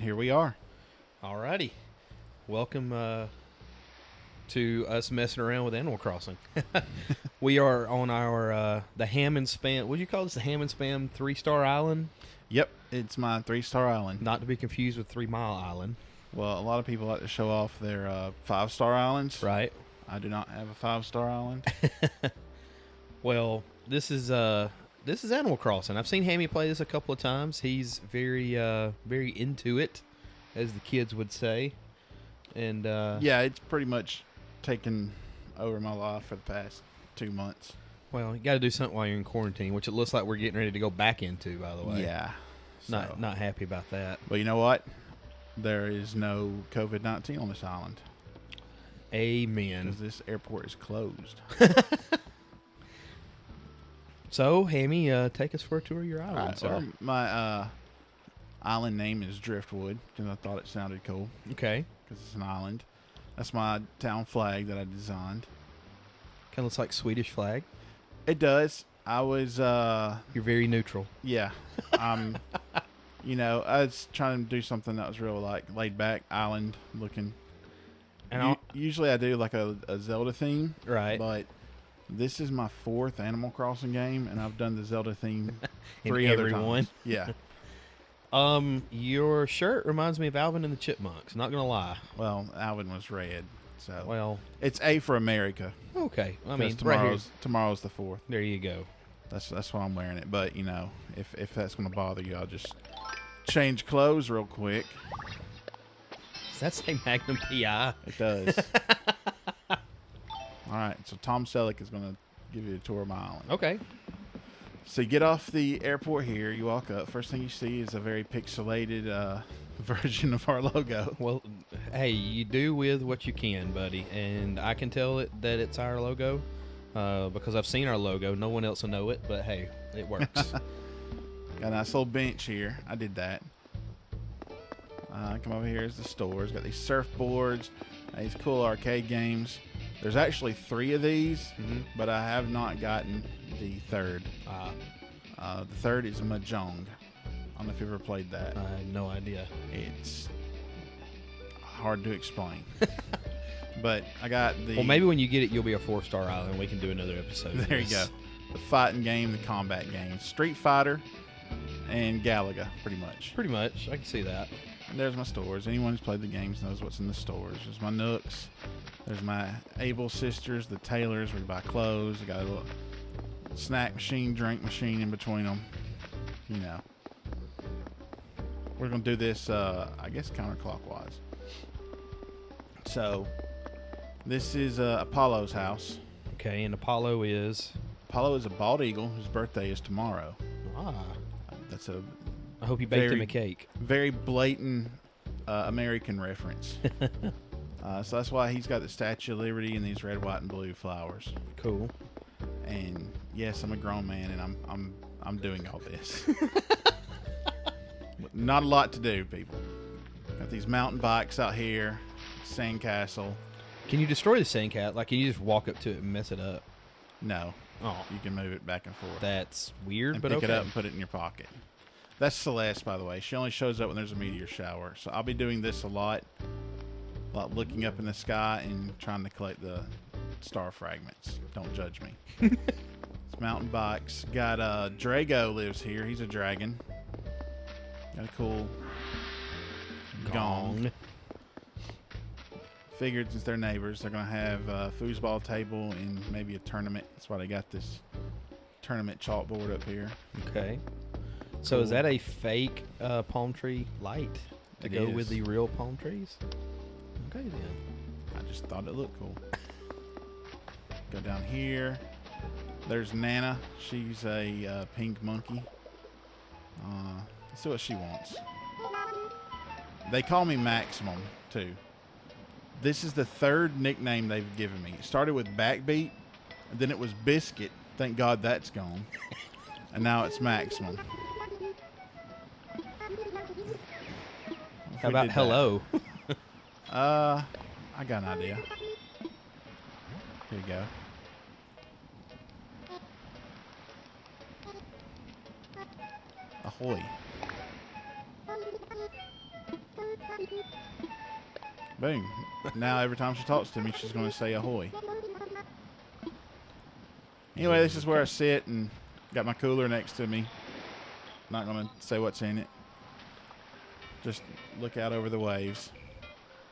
here we are. Alrighty. Welcome to us messing around with Animal Crossing. We are on our the Ham and Spam. What do you call this? The Ham and Spam 3-star island, Yep, it's my 3-star island. not to be confused with 3 Mile Island. Well, a lot of people like to show off their 5-star islands. Right. I do not have a 5-star island. Well, this is Animal Crossing. I've seen Hammy play this a couple of times. He's very into it, as the kids would say. And Yeah, it's pretty much taken over my life for the past 2 months. well, you got to do something while you're in quarantine, which it looks like we're getting ready to go back into. By the way, Yeah. not happy about that. But you know what? There is no COVID-19 on this island Amen. because this airport is closed. So, Hammy, take us for a tour of your island, Alright, sir. well, my island name is Driftwood because I thought it sounded cool Okay. because it's an island. That's my town flag that I designed. Kind of looks like Swedish flag. It does. I was, You're very neutral. yeah. I was trying to do something that was real, like, laid back, island looking. And Usually I do, like, a Zelda theme. right. But this is my 4th Animal Crossing game, and I've done the Zelda theme In 3 other every times. one? Yeah. Your shirt reminds me of Alvin and the Chipmunks. Not gonna lie. Well, Alvin was red, so Well, it's A for America. okay. I 'Cause mean, right here. tomorrow's the 4th. There you go. That's why I'm wearing it. But if that's gonna bother you, I'll just change clothes real quick. Does that say Magnum PI? It does. All right, so Tom Selleck is gonna give you a tour of my island. Okay. So you get off the airport here, you walk up. First thing you see is a very pixelated version of our logo. Well, hey, you do with what you can, buddy. And I can tell that it's our logo because I've seen our logo. No one else will know it, but hey, it works. Got a nice little bench here. I did that. Come over here is the stores. Got these surfboards, these cool arcade games. There's actually 3 of these, but I have not gotten the 3rd. The 3rd is Mahjong. I don't know if you've ever played that. I have no idea. It's hard to explain. But I got the... Well, maybe when you get it, you'll be a 4-star island. We can do another episode. of There you this. go. The fighting game, the combat game. Street Fighter and Galaga, pretty much. Pretty much. I can see that. And there's my stores. Anyone who's played the games knows what's in the stores. There's my Nooks. There's my Able Sisters, the Taylors, where you buy clothes. I got a little snack machine, drink machine in between them. We're going to do this, I guess, counterclockwise. So, this is Apollo's house. Okay, and Apollo is... Apollo is a bald eagle whose birthday is tomorrow. That's a I hope you baked him Very- a cake. very blatant American reference. So that's why he's got the Statue of Liberty and these red, white, and blue flowers. Cool. And yes, I'm a grown man, and I'm doing all this. Not a lot to do, people. Got these mountain bikes out here, sandcastle. Can you destroy the sandcat? Like, can you just walk up to it and mess it up? No, Oh, you can move it back and forth. that's weird, And but pick okay. it up and put it in your pocket. That's Celeste, by the way. She only shows up when there's a meteor shower. So I'll be doing this a lot, like looking up in the sky and trying to collect the star fragments. Don't judge me. It's mountain bikes. Got Drago lives here. He's a dragon. Got a cool gong. Figured since they're neighbors, they're gonna have a foosball table and maybe a tournament. That's why they got this tournament chalkboard up here. Okay. So is that a fake palm tree light to It go is. with the real palm trees? Okay, then. I just thought it looked cool. Go down here. There's Nana. She's a pink monkey. Let's see what she wants. They call me Maximum, too. This is the 3rd nickname they've given me. It started with Backbeat, and then it was Biscuit. Thank God that's gone. And now it's Maximum. How about hello? I got an idea. Here you go. Ahoy. Boom. Now every time she talks to me, she's going to say ahoy. Anyway, this is where I sit and got my cooler next to me. Not going to say what's in it. Just look out over the waves.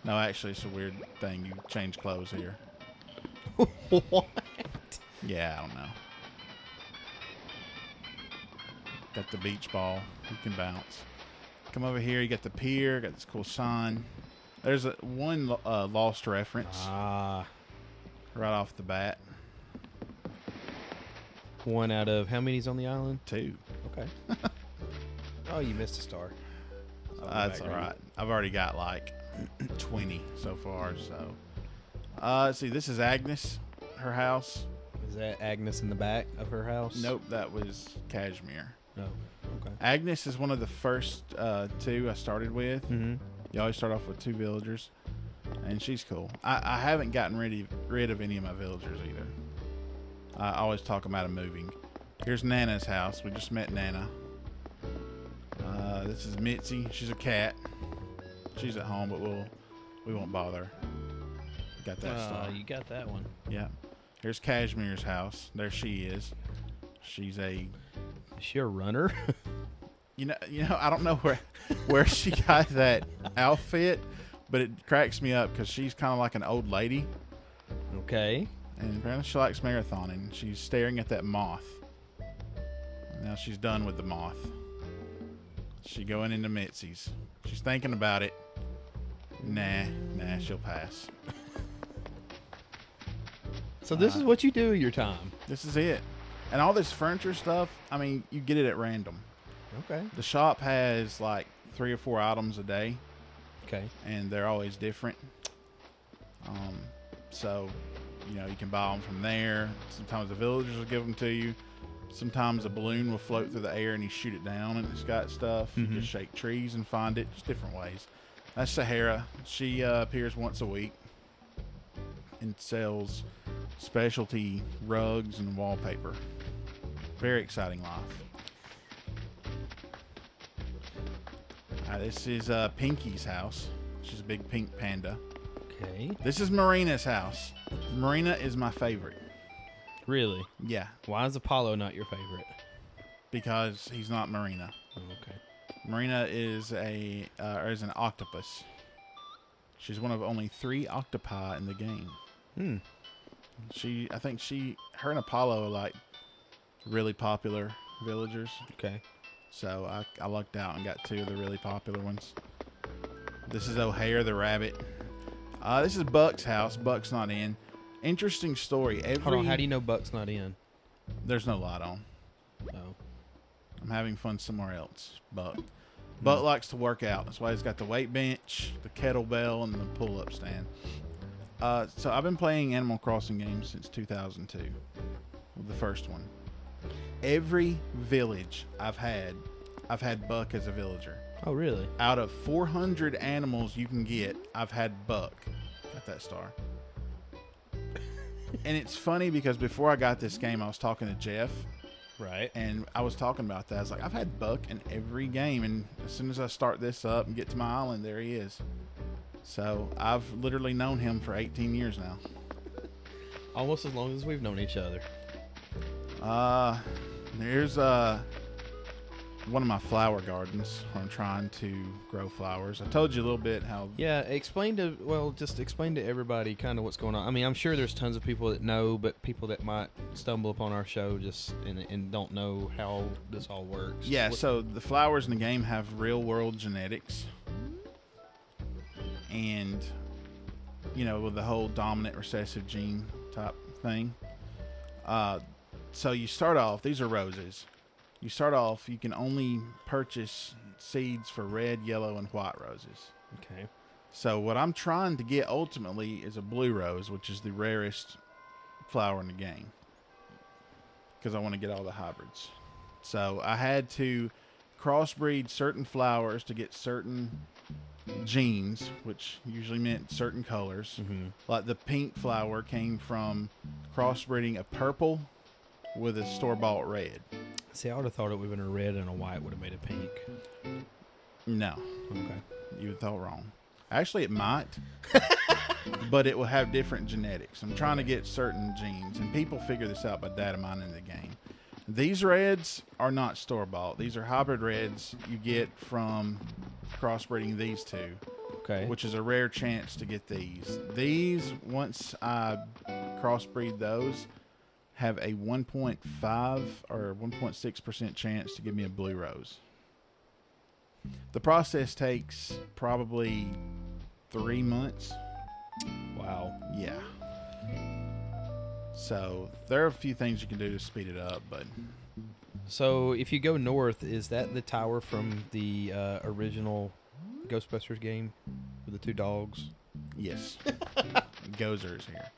No, actually, it's a weird thing. You change clothes here. What? Yeah, I don't know. Got the beach ball. You can bounce. Come over here. You got the pier. Got this cool sign. There's one Lost reference Ah. right off the bat. One out of how many's on the island? 2. Okay. Oh, you missed a star. That's all right. I've already got like 20 so far. So, let's see. This is Agnes, her house. Is that Agnes in the back of her house? Nope, that was Cashmere. No. Okay. Agnes is one of the first 2 I started with. Mm-hmm. You always start off with 2 villagers, and she's cool. I haven't gotten rid of any of my villagers either. I always talk them out of moving. Here's Nana's house. We just met Nana. This is Mitzi. She's a cat. She's at home, but we won't bother. Got that star. You got that one. Yeah. Here's Cashmere's house. There she is. She's a. Is she a runner? You know. I don't know where she got that outfit, but it cracks me up because she's kind of like an old lady. Okay. And apparently she likes marathoning. She's staring at that moth. Now she's done with the moth. She going into Mitzi's. She's thinking about it. Nah, she'll pass. So this is what you do with your time. This is it. And all this furniture stuff, I mean, you get it at random. Okay. The shop has like 3 or 4 items a day, Okay. and they're always different. So, you can buy them from there. Sometimes the villagers will give them to you. Sometimes a balloon will float through the air and you shoot it down and it's got stuff. Mm-hmm. You just shake trees and find it. Just different ways. That's Sahara. She appears once a week and sells specialty rugs and wallpaper. Very exciting life. This is Pinkie's house. She's a big pink panda. Okay. This is Marina's house. Marina is my favorite. Really? Yeah, Why is Apollo not your favorite? because he's not Marina. Oh, okay. Marina is is an octopus. She's one of only 3 octopi in the game. Hmm. I think her and Apollo are like really popular villagers. Okay. So I lucked out and got 2 of the really popular ones. This is O'Hare the rabbit. This is Buck's house. Buck's not in. Interesting story. Hold on. How do you know Buck's not in? There's no light on. Oh. I'm having fun somewhere else. Buck likes to work out. That's why he's got the weight bench, the kettlebell, and the pull-up stand. So I've been playing Animal Crossing games since 2002. The first one. Every village I've had Buck as a villager. Oh, really? Out of 400 animals you can get, I've had Buck. Got that star. And it's funny because before I got this game, I was talking to Jeff. Right. And I was talking about that. I was like, I've had Buck in every game. And as soon as I start this up and get to my island, there he is. So I've literally known him for 18 years now. Almost as long as we've known each other. There's one of my flower gardens where I'm trying to grow flowers. I told you a little bit how. Yeah, explain to everybody kind of what's going on. I mean, I'm sure there's tons of people that know, but people that might stumble upon our show just and don't know how this all works. Yeah, so the flowers in the game have real world genetics. And, with the whole dominant recessive gene type thing. So you start off, these are roses. You start off, you can only purchase seeds for red, yellow, and white roses. Okay. So what I'm trying to get ultimately is a blue rose, which is the rarest flower in the game. Because I want to get all the hybrids. So I had to crossbreed certain flowers to get certain genes, which usually meant certain colors. Mm-hmm. Like the pink flower came from crossbreeding a purple with a store-bought red. See, I would have thought it would have been a red and a white would have made it pink. No. Okay. You would thought wrong. Actually, it might, but it will have different genetics. I'm trying to get certain genes, and people figure this out by data mining the game. These reds are not store-bought. These are hybrid reds you get from crossbreeding these two, Okay. which is a rare chance to get these. These, once I crossbreed those, have a 1.5 or 1.6% chance to give me a blue rose. The process takes probably 3 months. Wow. Yeah. So there are a few things you can do to speed it up, but So if you go north, is that the tower from the original Ghostbusters game with the two dogs? yes, Gozer is here.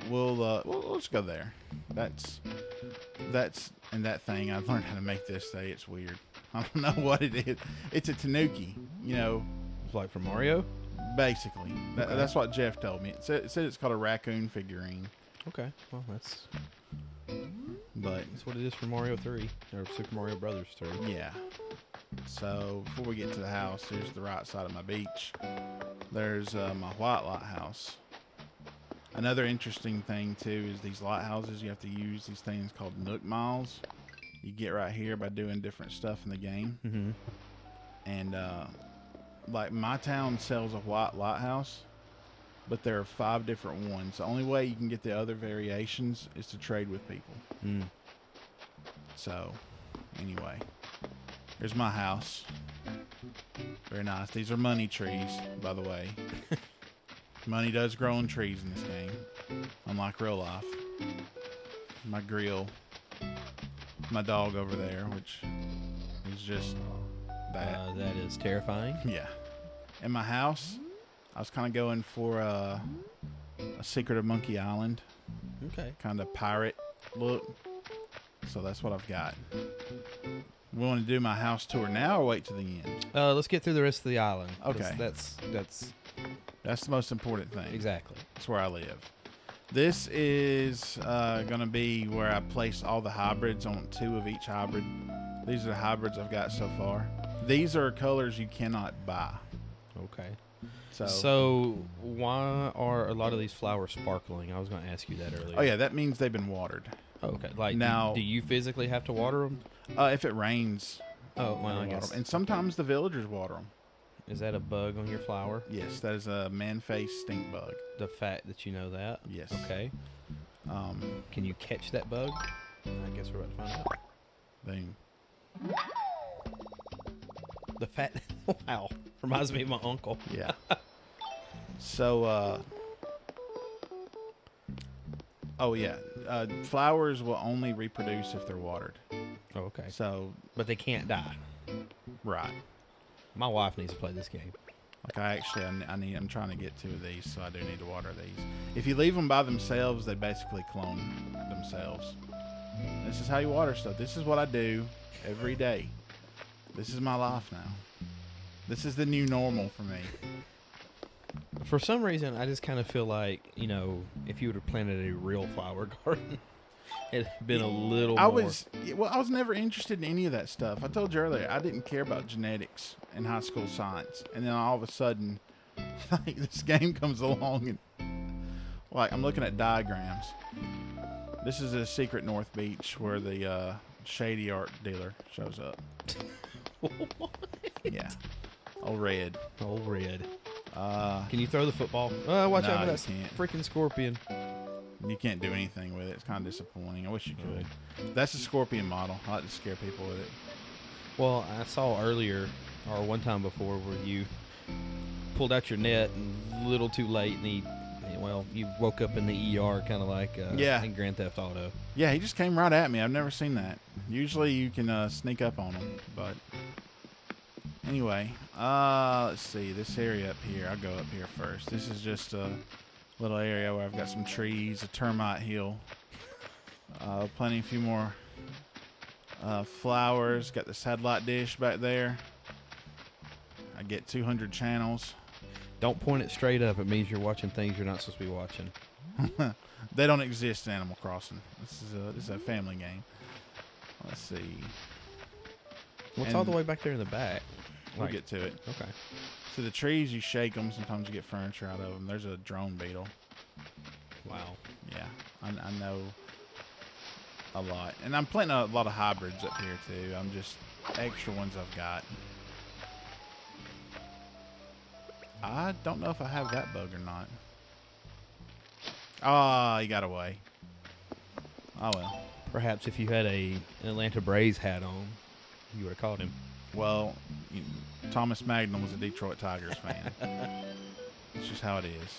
We'll just go there. That's and that thing. I've learned how to make this say it's weird. I don't know what it is. It's a tanuki, you know, It's like from Mario. basically. Okay. That's what Jeff told me. It said it's called a raccoon figurine, Okay. Well, that's but what it is for Mario 3 or Super Mario Brothers 3. yeah. So before we get to the house, here's the right side of my beach. There's my white lighthouse. Another interesting thing too is these lighthouses. You have to use these things called Nook miles. You get right here by doing different stuff in the game. Mm-hmm. And like my town sells a white lighthouse, but there are 5 different ones. The only way you can get the other variations is to trade with people. Mm. So anyway, here's my house. Very nice. These are money trees, by the way. Money does grow on trees in this game, unlike real life. My grill, my dog over there, which is just that. That is terrifying. Yeah. In my house, I was kind of going for a Secret of Monkey Island, Okay. kind of pirate look. So that's what I've got. We want to do my house tour now or wait to the end? Let's get through the rest of the island. 'Cause Okay. That's the most important thing. exactly. That's where I live. This is going to be where I place all the hybrids on 2 of each hybrid. These are the hybrids I've got so far. These are colors you cannot buy. Okay. So, So why are a lot of these flowers sparkling? I was going to ask you that earlier. oh yeah, that means they've been watered. Oh, okay. Like Now- do you physically have to water them? If it rains, Oh, well, I water guess. 'em. And sometimes the villagers water them. Is that a bug on your flower? Yes, that is a man-faced stink bug. The fact that you know that. Yes. Okay. Can you catch that bug? I guess we're about to find out. Boom. The fat. Wow. Reminds me of my uncle. Yeah. So, oh yeah, flowers will only reproduce if they're watered. Oh, okay. So, But they can't die. right. My wife needs to play this game. Like I'm trying to get 2 of these, so I do need to water these. If you leave them by themselves, they basically clone themselves. This is how you water stuff. This is what I do every day. This is my life now. This is the new normal for me. For some reason, I just kind of feel like, if you would have planted a real flower garden, it'd been a little I more. I was never interested in any of that stuff. I told you earlier, I didn't care about genetics in high school science. And then all of a sudden, like, this game comes along and, like, I'm looking at diagrams. This is a secret North Beach where the shady art dealer shows up. What? Yeah. Old Red. Old Red. Can you throw the football? Watch No, out for you that can't. freaking scorpion. You can't do anything with it. It's kind of disappointing. I wish you could. That's a scorpion model. I like to scare people with it. Well, I saw earlier, or one time before, where you pulled out your net and a little too late, and you woke up in the ER, kind of like in Grand Theft Auto. Yeah, he just came right at me. I've never seen that. Usually you can sneak up on him, but anyway, let's see this area up here. I'll go up here first. This is just a little area where I've got some trees, a termite hill, a few more flowers. Got the satellite dish back there. I get 200 channels. Don't point it straight up. It means you're watching things you're not supposed to be watching. They don't exist in Animal Crossing. This is a family game. Let's see. What's all the way back there in the back? We'll Like- get to it. Okay. So the trees, you shake them. Sometimes you get furniture out of them. There's a drone beetle. Wow. Yeah, I know a lot. And I'm planting a lot of hybrids up here, too. I'm just extra ones I've got. I don't know if I have that bug or not. Oh, he got away. Oh, well. Perhaps if you had an Atlanta Braves hat on, you would have caught him. Well, Thomas Magnum was a Detroit Tigers fan. It's just how it is.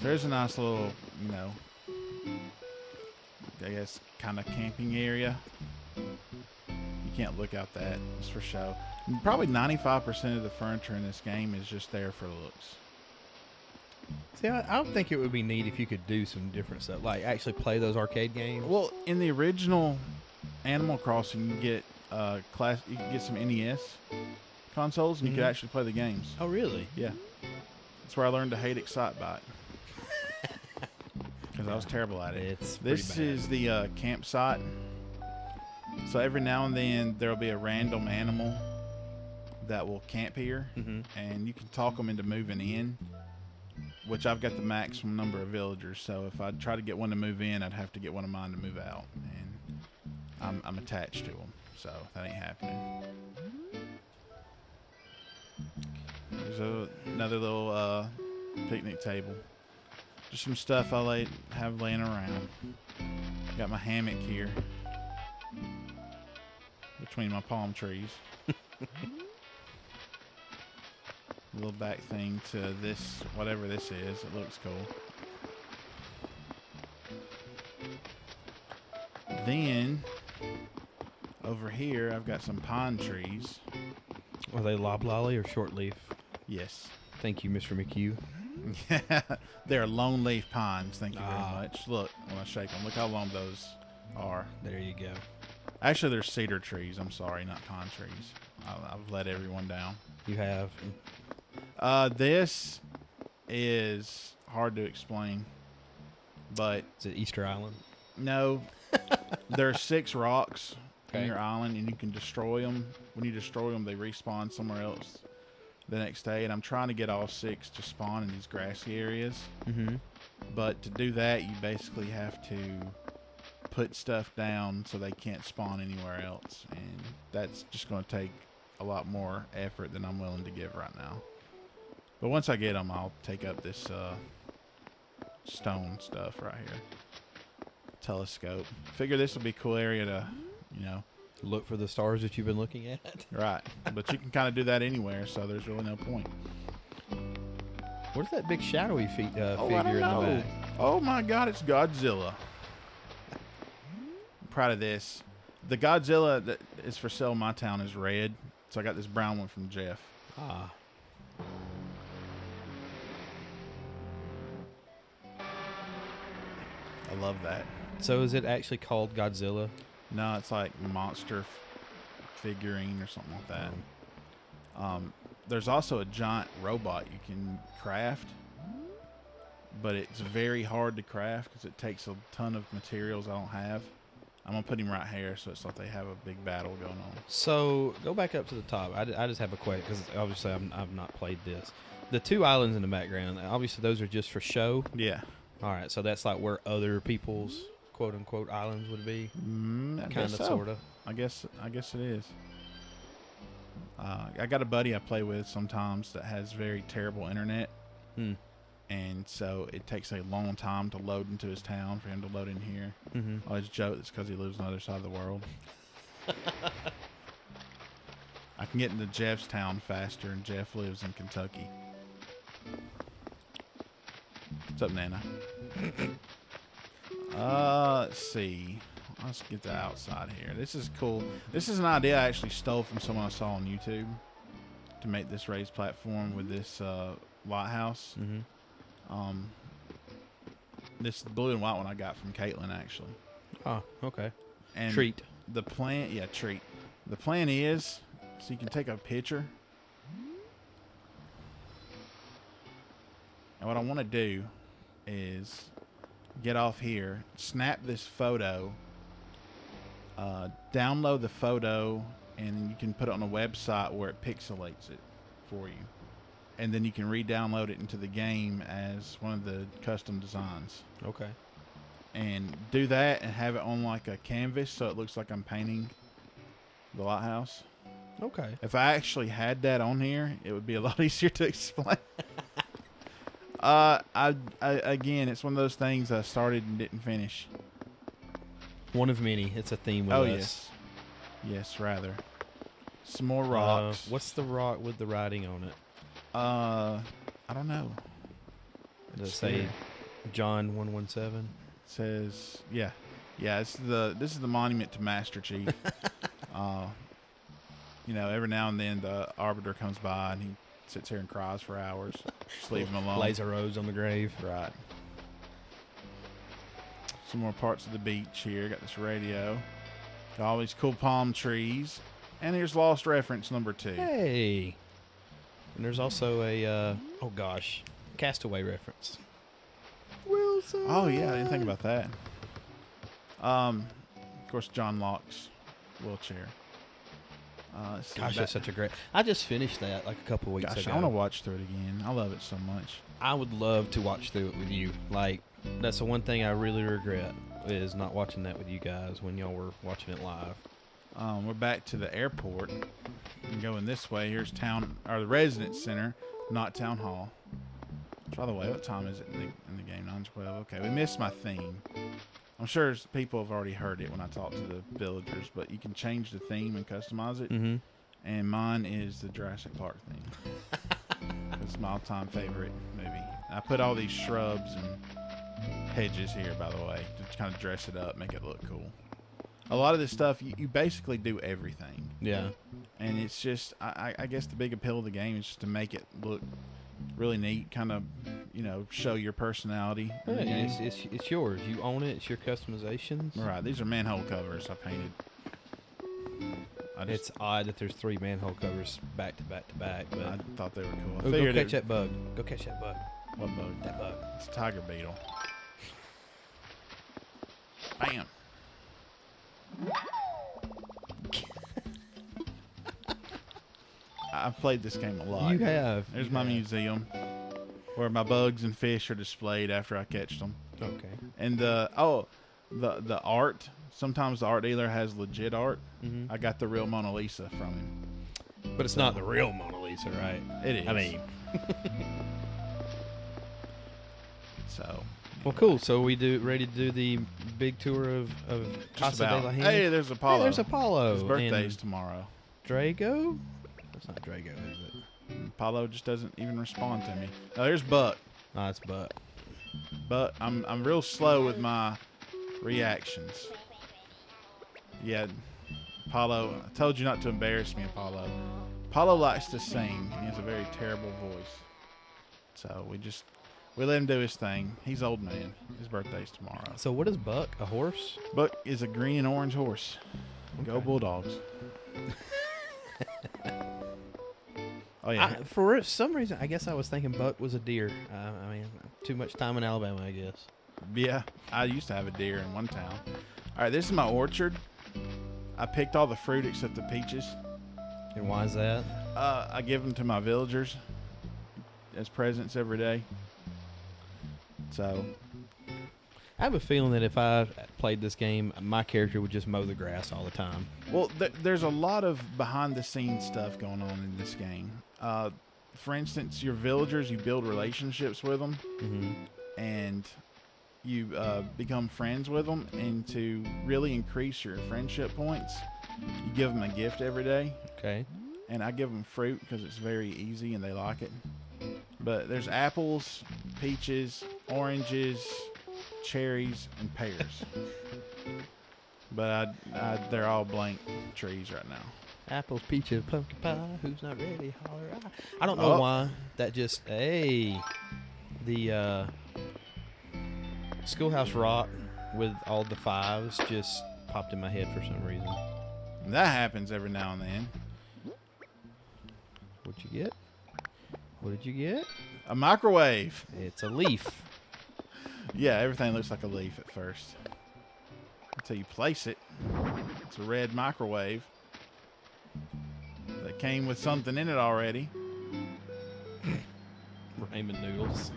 So there's a nice little, I guess, kind of camping area. You can't look out that. It's for show. Probably 95% of the furniture in this game is just there for looks. See, I would think it would be neat if you could do some different stuff, like actually play those arcade games. Well, in the original Animal Crossing, you get you can get some NES consoles, and you could actually play the games. Oh, really? Yeah, that's where I learned to hate Excitebike because I was terrible at it. It's This pretty bad. is the campsite. So every now and then there will be a random animal that will camp here, and you can talk them into moving in. Which I've got the maximum number of villagers, so if I try to get one to move in, I'd have to get one of mine to move out, and I'm attached to them, so that ain't happening. There's another little picnic table. Just some stuff I have laying around. Got my hammock here between my palm trees. Little back thing to this, whatever this is. It looks cool. Then over here, I've got some pine trees. Are they loblolly or short leaf? Yes. Thank you, Mr. McHugh. They're lone leaf pines. Thank you very much. Look, when I shake them, look how long those are. There you go. Actually, they're cedar trees. I'm sorry, not pine trees. I've let everyone down. You have. This is hard to explain, but Is it Easter Island? no, there are 6 rocks Okay. in your island, and you can destroy them. When you destroy them, they respawn somewhere else the next day. And I'm trying to get all 6 to spawn in these grassy areas. But to do that, you basically have to put stuff down so they can't spawn anywhere else, and that's just going to take a lot more effort than I'm willing to give right now. But once I get them, I'll take up this stone stuff right here. Telescope. Figure this will be a cool area to, Look for the stars that you've been looking at. right. But you can kind of do that anywhere, so there's really no point. Where's that big shadowy figure I don't in the know. back? Oh my God, it's Godzilla. I'm proud of this. The Godzilla that is for sale in my town is red, so I got this brown one from Jeff. Ah. I love that. So is it actually called Godzilla? No, it's like monster figurine or something like that. There's also a giant robot you can craft, but it's very hard to craft because it takes a ton of materials I don't have. I'm going to put him right here, so it's like they have a big battle going on. So go back up to the top. I just have a question because obviously I've not played this. The 2 islands in the background, obviously those are just for show. Yeah. All right, so that's like where other people's quote unquote islands would be. I Kind guess of, so. sort of. I guess it is. I got a buddy I play with sometimes that has very terrible internet. And so it takes a long time to load into his town for him to load in here. I always joke it's because he lives on the other side of the world. I can get into Jeff's town faster, and Jeff lives in Kentucky. What's up, Nana? Let's see. Let's get the outside here. This is cool. This is an idea I actually stole from someone I saw on YouTube to make this raised platform with this lighthouse. This blue and white one I got from Caitlin, actually. Oh, okay. And Treat. The plan, treat. The plan is, so you can take a picture. And what I want to do is get off here, snap this photo, download the photo and then you can put it on a website where it pixelates it for you. And then you can re-download it into the game as one of the custom designs. Okay. And do that and have it on like a canvas so it looks like I'm painting the lighthouse. Okay. If I actually had that on here, it would be a lot easier to explain. Again, it's one of those things I started and didn't finish. One of many. It's a theme with Oh, us. yes, rather. Some more rocks. What's the rock with the writing on it? I don't know. Does it say John 117? It says, yeah. This is the monument to Master Chief. Every now and then the arbiter comes by and he sits here and cries for hours. Just leave him alone. Lays a rose on the grave. Right. Some more parts of the beach here. Got this radio. Got all these cool palm trees. And here's Lost Reference number 2. Hey. And there's also a, Castaway reference. Wilson. Oh, yeah. I didn't think about that. Of course, John Locke's wheelchair. Gosh, that's such a great... I just finished that like a couple weeks ago. I want to watch through it again. I love it so much. I would love to watch through it with you. Like, that's the one thing I really regret is not watching that with you guys when y'all were watching it live. We're back to the airport. And going this way. Here's the residence center, not town hall. By the way, what time is it in the game? 9:12. Okay, we missed my theme. I'm sure people have already heard it when I talk to the villagers, but you can change the theme and customize it. Mm-hmm. And mine is the Jurassic Park theme. It's my all-time favorite movie. I put all these shrubs and hedges here, by the way, to kind of dress it up, make it look cool. A lot of this stuff, you basically do everything. Yeah. And it's just, I guess the big appeal of the game is just to make it look really neat, kind of, show your personality. Yeah, it's yours. You own it. It's your customizations. Right. These are manhole covers I painted. It's odd that there's 3 manhole covers back to back to back. But I thought they were cool. go catch that bug. Go catch that bug. What bug? That bug. It's a tiger beetle. Bam. I've played this game a lot. You have. There's my museum where my bugs and fish are displayed after I catch them. Okay. And the art. Sometimes the art dealer has legit art. Mm-hmm. I got the real Mona Lisa from him. But it's not the real Mona Lisa, right? It is. I mean. So. Well, cool. So we ready to do the big tour of Just Casa de about. la Hammy? Hey, there's Apollo. Hey, there's Apollo. His birthday's And tomorrow. Drago? That's not Drago, is it? Apollo just doesn't even respond to me. Now there's Buck. No, it's Buck. But I'm real slow with my reactions. Yeah, Apollo. I told you not to embarrass me, Apollo. Apollo likes to sing. He has a very terrible voice. So we let him do his thing. He's old man. His birthday's tomorrow. So what is Buck? A horse? Buck is a green and orange horse. Go Okay. Bulldogs. Oh yeah. For some reason, I guess I was thinking Buck was a deer. I mean, too much time in Alabama, I guess. Yeah, I used to have a deer in one town. All right, this is my orchard. I picked all the fruit except the peaches. And why is that? I give them to my villagers as presents every day. So, I have a feeling that if I played this game, my character would just mow the grass all the time. well, there's a lot of behind-the-scenes stuff going on in this game. For instance, your villagers, you build relationships with them, Mm-hmm. and you become friends with them. And to really increase your friendship points, you give them a gift every day. Okay. And I give them fruit because it's very easy and they like it. But there's apples, peaches, oranges, cherries, and pears. But they're all blank trees right now. Apples, peaches, pumpkin pie. Who's not ready? Holler out. I don't know why that just the Schoolhouse Rock with all the 5s just popped in my head for some reason. And that happens every now and then. What'd you get? What did you get? A microwave. It's a leaf. Yeah, everything looks like a leaf at first. Until you place it. It's a red microwave. it came with something in it already. Ramen noodles.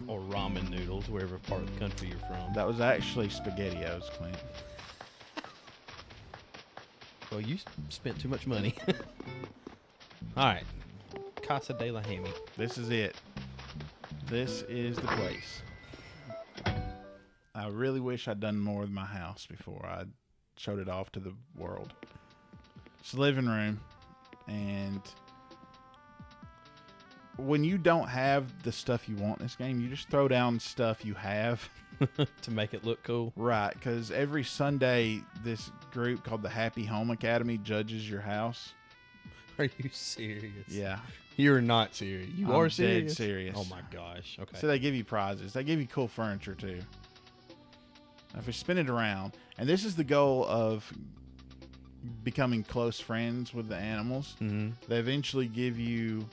Or ramen noodles, wherever part of the country you're from. That was actually SpaghettiOs, Clint. Well, you spent too much money. All right. Casa de la Hammy. This is it. This is the place. I really wish I'd done more with my house before I showed it off to the world. It's the living room, and when you don't have the stuff you want in this game, you just throw down stuff you have. To make it look cool. Right, because every Sunday, this group called the Happy Home Academy judges your house. Are you serious? Yeah. You're not serious. You are serious? Dead serious. Oh my gosh. Okay. So they give you prizes. They give you cool furniture, too. Now, if you spin it around, and this is the goal of becoming close friends with the animals, they eventually give you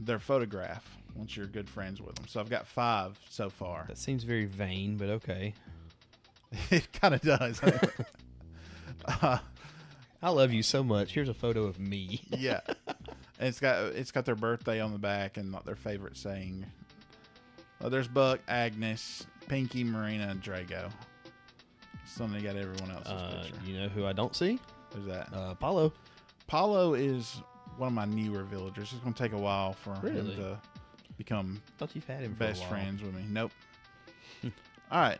their photograph once you're good friends with them. So I've got 5 so far. That seems very vain, but okay. It kind of does. I love you so much. Here's a photo of me. Yeah. And it's got their birthday on the back and their favorite saying. There's Buck, Agnes, Pinkie, Marina, and Drago. So they got everyone else's picture. You know who I don't see? Who's that? Paulo. Paulo is one of my newer villagers. It's going to take a while for him to become Thought you've had him for best a while. friends with me. Nope. All right.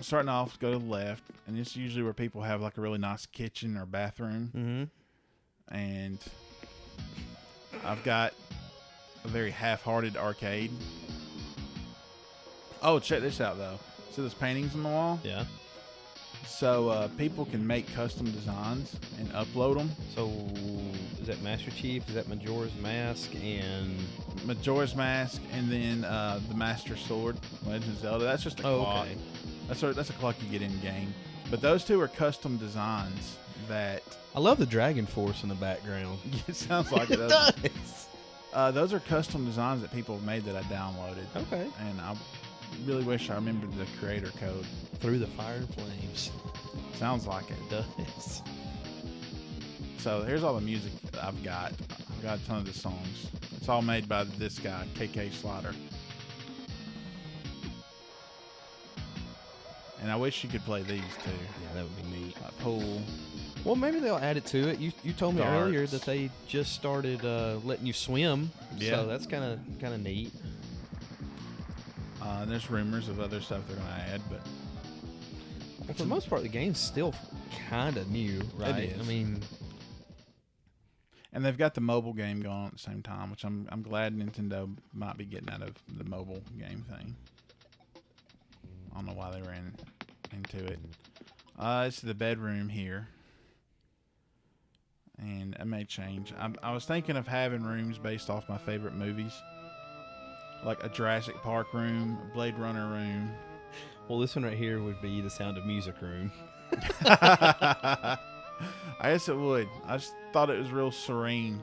Starting off, go to the left, and it's usually where people have like a really nice kitchen or bathroom. Mm-hmm. And I've got a very half-hearted arcade. Oh, check this out, though. See those paintings on the wall? Yeah. So people can make custom designs and upload them. So is that Master Chief? Is that Majora's Mask and Majora's Mask, and then the Master Sword, Legend of Zelda. That's just a clock. Okay. That's a clock you get in game. But those two are custom designs that. I love the Dragon Force in the background. It sounds like it. It does. Those are custom designs that people have made that I downloaded. Okay. And I really wish I remembered the creator code. Through the fire and flames. Sounds like it. It does. So here's all the music that I've got. I've got a ton of the songs. It's all made by this guy, KK Slider. And I wish you could play these too. Yeah, that would be neat. Like pool. Well, maybe they'll add it to it. You told me Darts. earlier that they just started letting you swim. Yeah. So that's kind of neat. And there's rumors of other stuff they're going to add, but Well, for the most part, the game's still kind of new, right? It is. I mean, and they've got the mobile game going on at the same time, which I'm glad Nintendo might be getting out of the mobile game thing. I don't know why they ran into it. It's the bedroom here. And it may change. I was thinking of having rooms based off my favorite movies. Like a Jurassic Park room, a Blade Runner room. well, this one right here would be the Sound of Music room. I guess it would. I just thought it was real serene,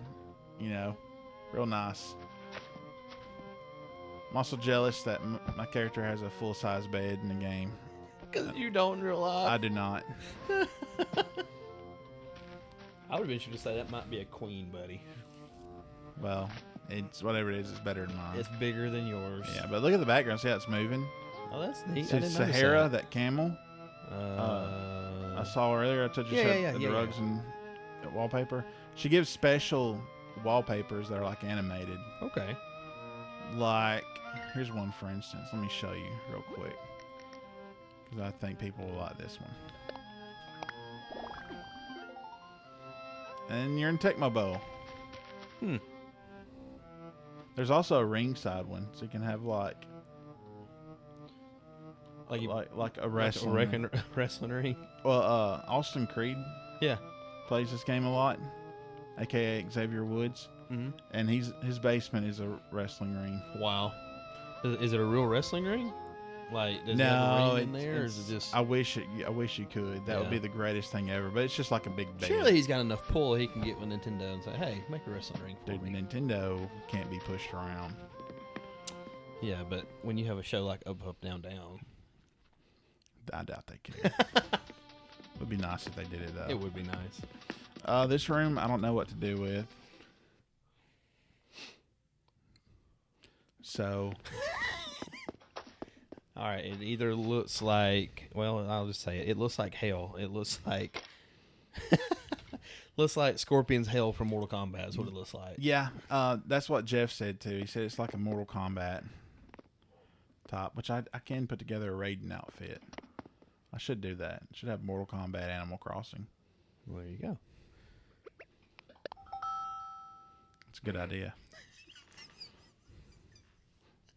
real nice. I'm also jealous that my character has a full-size bed in the game. Because you don't realize. I do not. I would venture to say that might be a queen, buddy. Well, it's whatever it is, it's better than mine. It's bigger than yours. Yeah, but look at the background. See how it's moving? Oh, that's neat. See I didn't notice Sahara, that camel? that. I saw earlier. I told you the rugs and wallpaper. She gives special wallpapers that are like animated. Okay. Like, here's one for instance. Let me show you real quick. Because I think people will like this one. And you're in Tecmo Bowl. There's also a ringside one, so you can have like a wrestling. Wrestling ring. Well, Austin Creed Yeah. plays this game a lot, aka Xavier Woods, and his basement is a wrestling ring. Wow. Is it a real wrestling ring? Like, does it have a ring in there, or is it just? I wish you could. That would be the greatest thing ever. But it's just like a big bed. Surely he's got enough pull he can get with Nintendo and say, "Hey, make a wrestling ring for Dude, me." Nintendo can't be pushed around. Yeah, but when you have a show like Up, Up, Down, Down, I doubt they can. Would be nice if they did it though. It would be nice. This room, I don't know what to do with. So, all right. It either looks like, well, I'll just say it. It looks like hell. It looks like looks like Scorpion's hell from Mortal Kombat is what it looks like. yeah, that's what Jeff said too. He said it's like a Mortal Kombat top, which I can put together a Raiden outfit. I should do that. Should have Mortal Kombat Animal Crossing. Well, there you go. It's a good idea.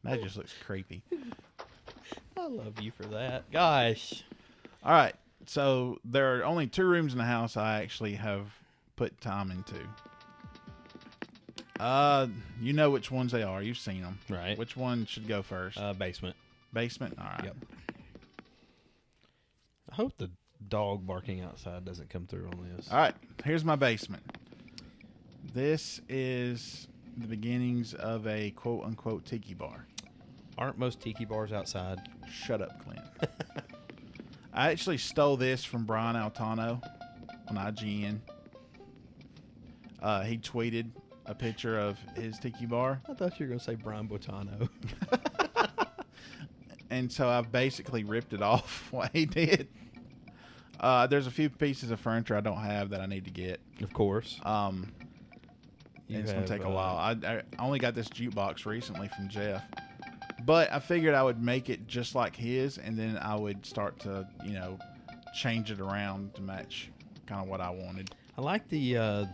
That just looks creepy. I love you for that. Gosh. All right. So there are only 2 rooms in the house I actually have put time into. You know which ones they are. You've seen them. Right. Which one should go first? Basement. Basement? All right. Yep. I hope the dog barking outside doesn't come through on this. All right. Here's my basement. This is the beginnings of a quote-unquote tiki bar. Aren't most tiki bars outside? Shut up, Clint. I actually stole this from Brian Altano on IGN. He tweeted a picture of his tiki bar. I thought you were going to say Brian Botano. And so I've basically ripped it off what he did. There's a few pieces of furniture I don't have that I need to get. Of course. And it's going to take a while. I only got this jukebox recently from Jeff. But I figured I would make it just like his, and then I would start to, change it around to match kind of what I wanted. I like the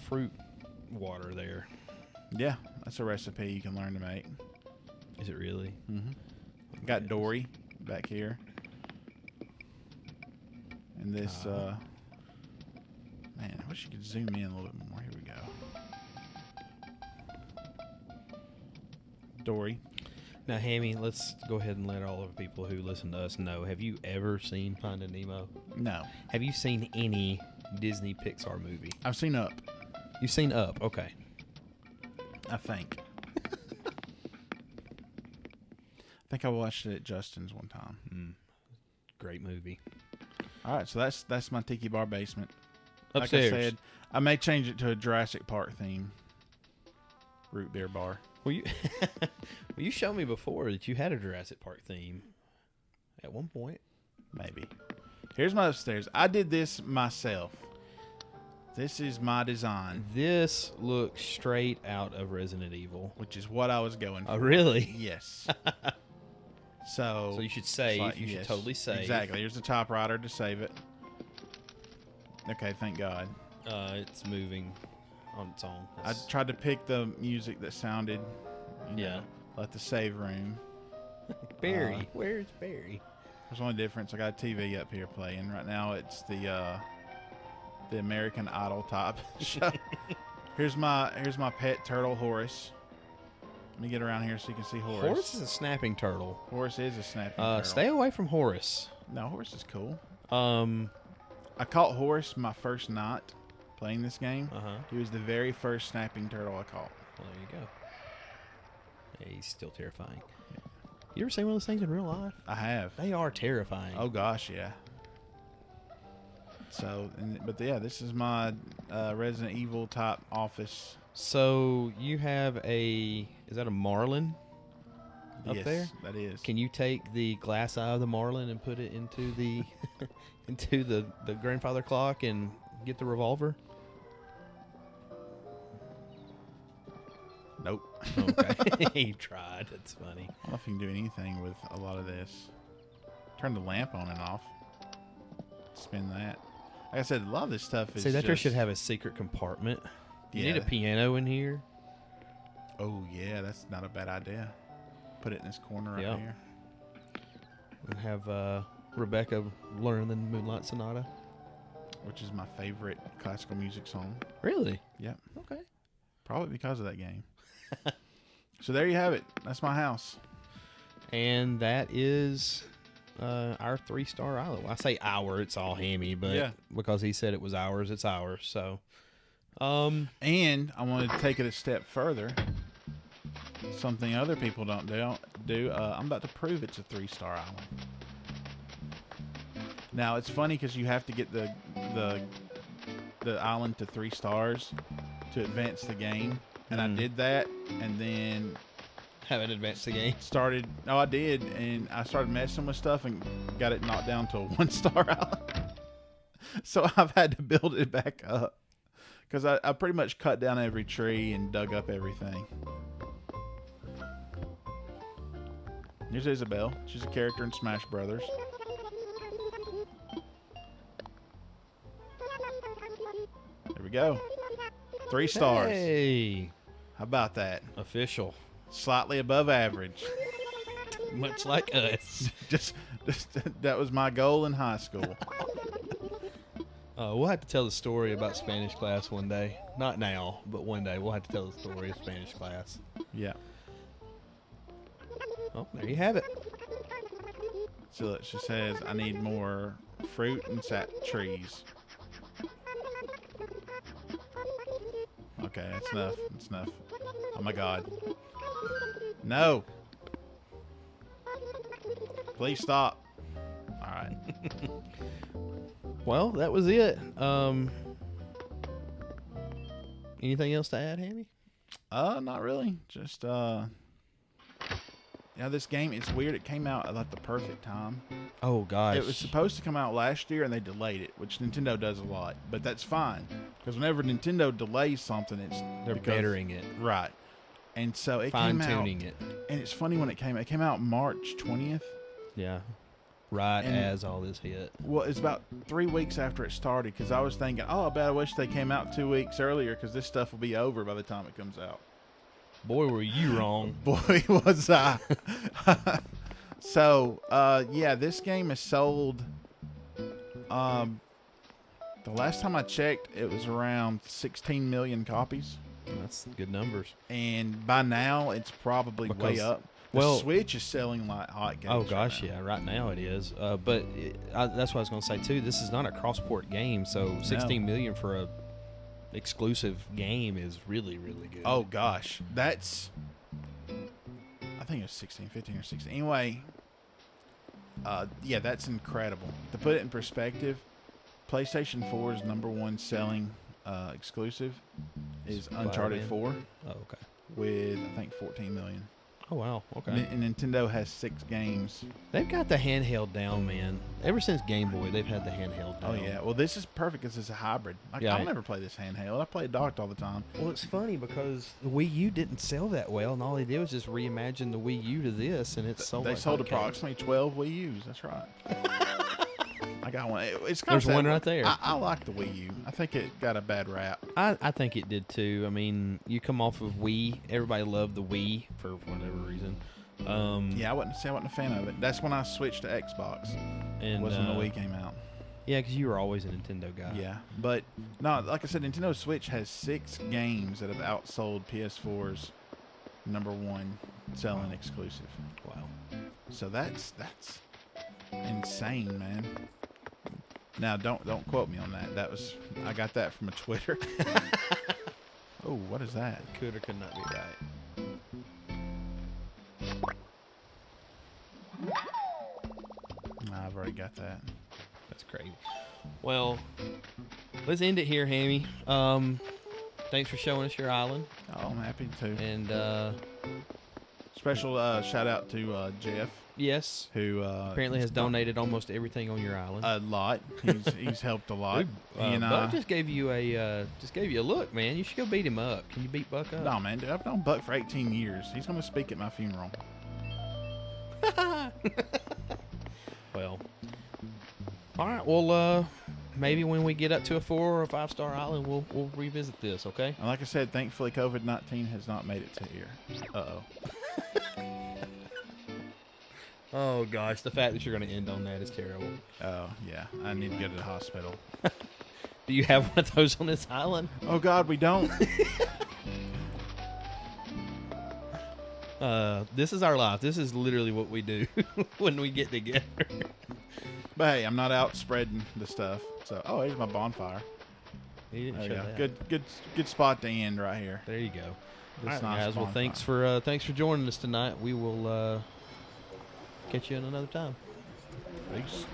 fruit water there. Yeah, that's a recipe you can learn to make. Is it really? Mm-hmm. Got Dory back here. And this, man, I wish you could zoom in a little bit more. Here we go. Dory. Now, Hammy, let's go ahead and let all of the people who listen to us know. Have you ever seen Finding Nemo? No. Have you seen any Disney Pixar movie? I've seen Up. You've seen Up, okay. I think. I think I watched it at Justin's one time. Great movie. All right, so that's my tiki bar basement. Upstairs. Like I said, I may change it to a Jurassic Park theme. Root beer bar. Well, you showed me before that you had a Jurassic Park theme at one point. Maybe. Here's my upstairs. I did this myself. This is my design. This looks straight out of Resident Evil. Which is what I was going for. Oh, really? Yes. So you should save. like, you should totally save. Exactly. Here's the typewriter to save it. Okay, thank God. It's moving on its own. I tried to pick the music that sounded, like the save room. Barry. Where's Barry? There's only difference. I got a TV up here playing. Right now it's the American Idol type show. Here's my pet turtle, Horace. Let me get around here so you can see Horace. Horace is a snapping turtle. Horace is a snapping turtle. Stay away from Horace. No, Horace is cool. I caught Horace my first night playing this game. Uh-huh. He was the very first snapping turtle I caught. Well, there you go. Yeah, he's still terrifying. You ever seen one of those things in real life? I have. They are terrifying. Oh gosh, yeah. So, but yeah, this is my Resident Evil type office. So you have is that a Marlin up Yes, there? that is. Can you take the glass eye of the Marlin and put it into the into the grandfather clock and get the revolver? Nope. Okay. He tried. That's funny. I don't know if you can do anything with a lot of this. Turn the lamp on and off. Spin that. Like I said, a lot of this stuff is See, that just, there should have a secret compartment. You Yeah. need a piano in here. Oh, yeah, that's not a bad idea. Put it in this corner right Yeah. here. And have Rebecca learn the Moonlight Sonata. Which is my favorite classical music song. Really? Yep. Okay. Probably because of that game. So there you have it. That's my house. And that is our 3-star island. Well, I say our, it's all Hammy, but Yeah. because he said it was ours, it's ours. So, And I wanted to take it a step further. Something other people don't do. I'm about to prove it's a 3-star island. Now it's funny because you have to get the island to 3 stars to advance the game, and I did that, and then Haven't advanced the game. I did, and I started messing with stuff and got it knocked down to a 1-star island. So I've had to build it back up because I pretty much cut down every tree and dug up everything. Here's Isabelle. She's a character in Smash Brothers. There we go. 3 stars. Hey, How about that? official. Slightly above average. Much like us. just that was my goal in high school. We'll have to tell the story about Spanish class one day. Not now, but one day we'll have to tell the story of Spanish class. Yeah. Oh, there you have it. So look, she says, I need more fruit and sap trees. Okay, that's enough. That's enough. Oh my God. No. Please stop. All right. Well, that was it. Anything else to add, Hammy? Not really. Just this game, it's weird. It came out at like the perfect time. Oh gosh. It was supposed to come out last year and they delayed it, which Nintendo does a lot. But that's fine. Because whenever Nintendo delays something, They're bettering it. Right. And so it came out. Fine-tuning it. And it's funny when it came out March 20th. Yeah. Right And- as all this hit. Well, it's about 3 weeks after it started because I was thinking, oh, I bet I wish they came out 2 weeks earlier because this stuff will be over by the time it comes out. Boy, were you wrong. Boy, was I. So, this game is sold. The last time I checked, it was around 16 million copies. That's good numbers. And by now, it's probably way Because- up. The well- Switch is selling like hot games. Oh right gosh, now. yeah, right now it is. But that's what I was going to say too. This is not a cross-port game, so 16 million for a exclusive game is really, really good. Oh gosh, that's. I think it was 16, 15, or 16. Anyway, that's incredible. To put it in perspective, PlayStation 4's #1 selling exclusive is Uncharted Spider-Man? 4 Oh, okay. with I think 14 million. Oh wow. Okay. And Nintendo has 6 games. They've got the handheld down, man. Ever since Game Boy, they've had the handheld down. Oh yeah, well this is perfect because it's a hybrid. Yeah. I'll never play this handheld. I play it docked all the time. Well, it's funny because the Wii U didn't sell that well, and all they did was just reimagine the Wii U to this, and it's sold. They like sold hotcakes. approximately 12 Wii U's. That's right. I got one. It's kind There's one right there. I like the Wii U. I think it got a bad rap. I think it did too. I mean, you come off of Wii. Everybody loved the Wii for whatever reason. Yeah, I wasn't a fan of it. That's when I switched to Xbox. And Was when the Wii came out. Yeah, because you were always a Nintendo guy. Yeah, but no, like I said, Nintendo Switch has 6 games that have outsold PS4's #1 selling exclusive. Wow. So that's insane, man. Now don't quote me on that. I got that from a Twitter. Oh, what is that? Could or could not be right. I've already got that. That's crazy. Well, let's end it here, Hammy. Thanks for showing us your island, Oh, I'm happy to. and Special shout out to Jeff, yes, who apparently has donated almost everything on your island. a lot. He's helped a lot. Buck just gave you a look, man. You should go beat him up. Can you beat Buck up? No, man, dude, I've known Buck for 18 years. He's gonna speak at my funeral. Well, all right. Well, maybe when we get up to a 4 or 5 star island, we'll revisit this. Okay. And like I said, thankfully COVID-19 has not made it to here. Uh-oh. Oh gosh, the fact that you're going to end on that is terrible. Oh yeah, I need to go to the hospital. Do you have one of those on this island? Oh God, we don't. This is our life. This is literally what we do when we get together. But hey, I'm not out spreading the stuff. So, oh, here's my bonfire. He didn't There show you go. that. Good spot to end right here. There you go. This All right, nice guys. Well, bonfire. thanks for joining us tonight. We will catch you in another time. Peace.